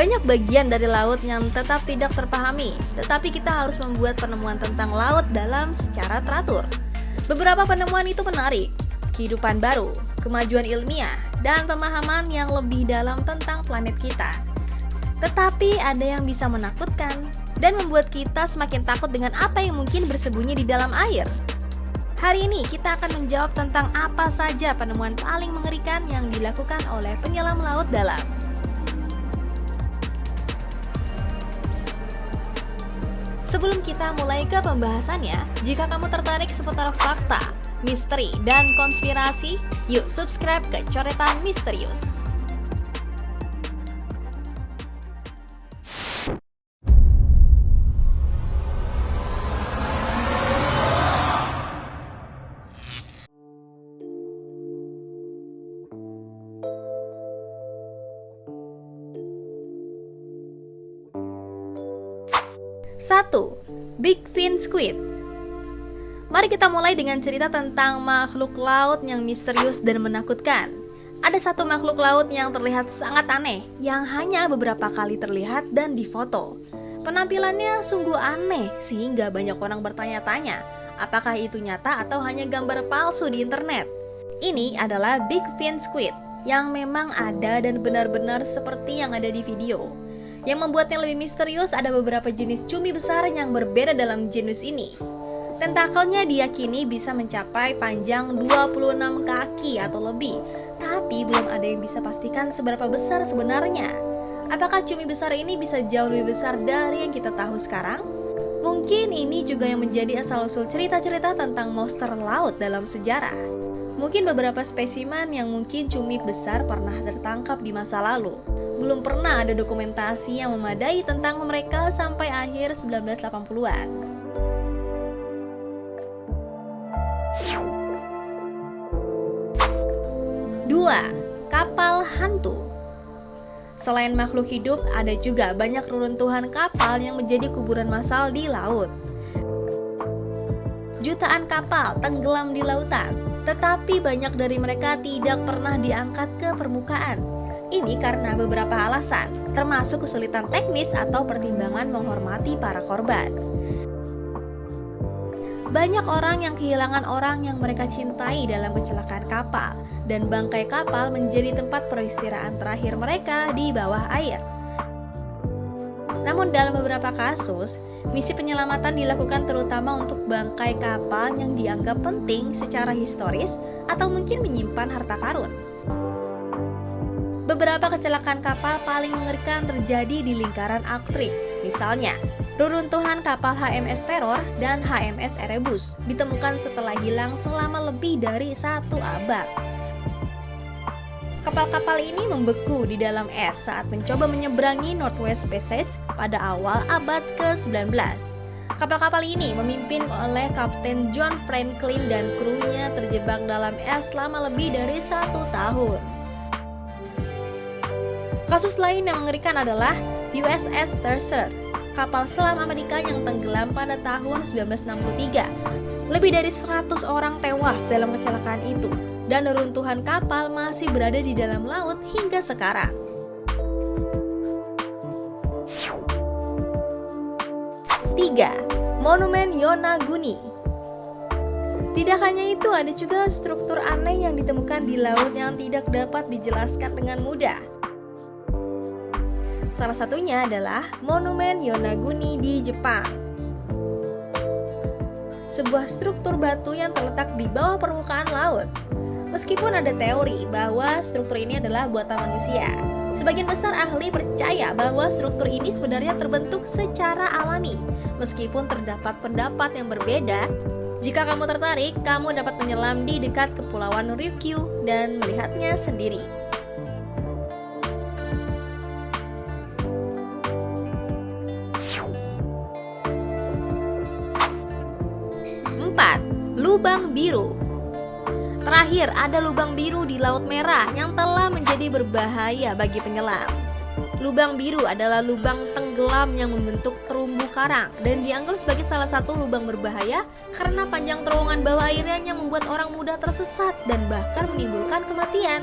Banyak bagian dari laut yang tetap tidak terpahami, tetapi kita harus membuat penemuan tentang laut dalam secara teratur. Beberapa penemuan itu menarik, kehidupan baru, kemajuan ilmiah, dan pemahaman yang lebih dalam tentang planet kita. Tetapi ada yang bisa menakutkan dan membuat kita semakin takut dengan apa yang mungkin bersembunyi di dalam air. Hari ini kita akan menjawab tentang apa saja penemuan paling mengerikan yang dilakukan oleh penyelam laut dalam. Sebelum kita mulai ke pembahasannya, jika kamu tertarik seputar fakta, misteri, dan konspirasi, yuk subscribe ke Coretan Misterius. Satu, Big Fin Squid. Mari kita mulai dengan cerita tentang makhluk laut yang misterius dan menakutkan. Ada satu makhluk laut yang terlihat sangat aneh, yang hanya beberapa kali terlihat dan difoto. Penampilannya sungguh aneh, sehingga banyak orang bertanya-tanya, apakah itu nyata atau hanya gambar palsu di internet? Ini adalah Big Fin Squid, yang memang ada dan benar-benar seperti yang ada di video. Yang membuatnya lebih misterius, ada beberapa jenis cumi besar yang berbeda dalam genus ini. Tentakelnya diyakini bisa mencapai panjang 26 kaki atau lebih, tapi belum ada yang bisa pastikan seberapa besar sebenarnya. Apakah cumi besar ini bisa jauh lebih besar dari yang kita tahu sekarang? Mungkin ini juga yang menjadi asal-usul cerita-cerita tentang monster laut dalam sejarah. Mungkin beberapa spesimen yang mungkin cumi besar pernah tertangkap di masa lalu. Belum pernah ada dokumentasi yang memadai tentang mereka sampai akhir 1980-an. 2. Kapal hantu. Selain makhluk hidup, ada juga banyak reruntuhan kapal yang menjadi kuburan massal di laut. Jutaan kapal tenggelam di lautan, tetapi banyak dari mereka tidak pernah diangkat ke permukaan. Ini karena beberapa alasan, termasuk kesulitan teknis atau pertimbangan menghormati para korban. Banyak orang yang kehilangan orang yang mereka cintai dalam kecelakaan kapal, dan bangkai kapal menjadi tempat peristirahatan terakhir mereka di bawah air. Namun dalam beberapa kasus, misi penyelamatan dilakukan terutama untuk bangkai kapal yang dianggap penting secara historis atau mungkin menyimpan harta karun. Beberapa kecelakaan kapal paling mengerikan terjadi di lingkaran Arctic. Misalnya, reruntuhan kapal HMS Terror dan HMS Erebus ditemukan setelah hilang selama lebih dari 1 abad. Kapal-kapal ini membeku di dalam es saat mencoba menyeberangi Northwest Passage pada awal abad ke-19. Kapal-kapal ini memimpin oleh Kapten John Franklin dan krunya terjebak dalam es selama lebih dari 1 tahun. Kasus lain yang mengerikan adalah USS Thurser, kapal selam Amerika yang tenggelam pada tahun 1963. Lebih dari 100 orang tewas dalam kecelakaan itu, dan reruntuhan kapal masih berada di dalam laut hingga sekarang. 3. Monumen Yonaguni. Tidak hanya itu, ada juga struktur aneh yang ditemukan di laut yang tidak dapat dijelaskan dengan mudah. Salah satunya adalah Monumen Yonaguni di Jepang. Sebuah struktur batu yang terletak di bawah permukaan laut. Meskipun ada teori bahwa struktur ini adalah buatan manusia, sebagian besar ahli percaya bahwa struktur ini sebenarnya terbentuk secara alami. Meskipun terdapat pendapat yang berbeda, jika kamu tertarik, kamu dapat menyelam di dekat Kepulauan Ryukyu dan melihatnya sendiri. 4. Lubang biru. Terakhir, ada lubang biru di Laut Merah yang telah menjadi berbahaya bagi penyelam. Lubang biru adalah lubang tenggelam yang membentuk terumbu karang dan dianggap sebagai salah satu lubang berbahaya karena panjang terowongan bawah airnya yang membuat orang mudah tersesat dan bahkan menimbulkan kematian.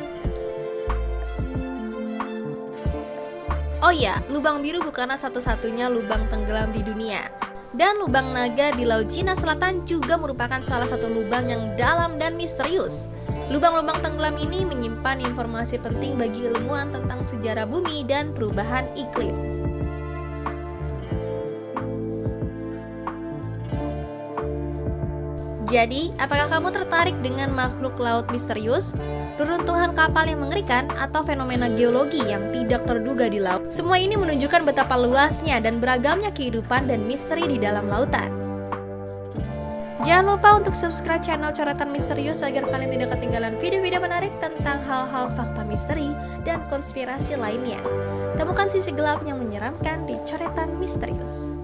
Oh ya, lubang biru bukanlah satu-satunya lubang tenggelam di dunia. Dan lubang naga di Laut Cina Selatan juga merupakan salah satu lubang yang dalam dan misterius. Lubang-lubang tenggelam ini menyimpan informasi penting bagi ilmuwan tentang sejarah bumi dan perubahan iklim. Jadi, apakah kamu tertarik dengan makhluk laut misterius, reruntuhan kapal yang mengerikan, atau fenomena geologi yang tidak terduga di laut? Semua ini menunjukkan betapa luasnya dan beragamnya kehidupan dan misteri di dalam lautan. Jangan lupa untuk subscribe channel Coretan Misterius agar kalian tidak ketinggalan video-video menarik tentang hal-hal fakta misteri dan konspirasi lainnya. Temukan sisi gelap yang menyeramkan di Coretan Misterius.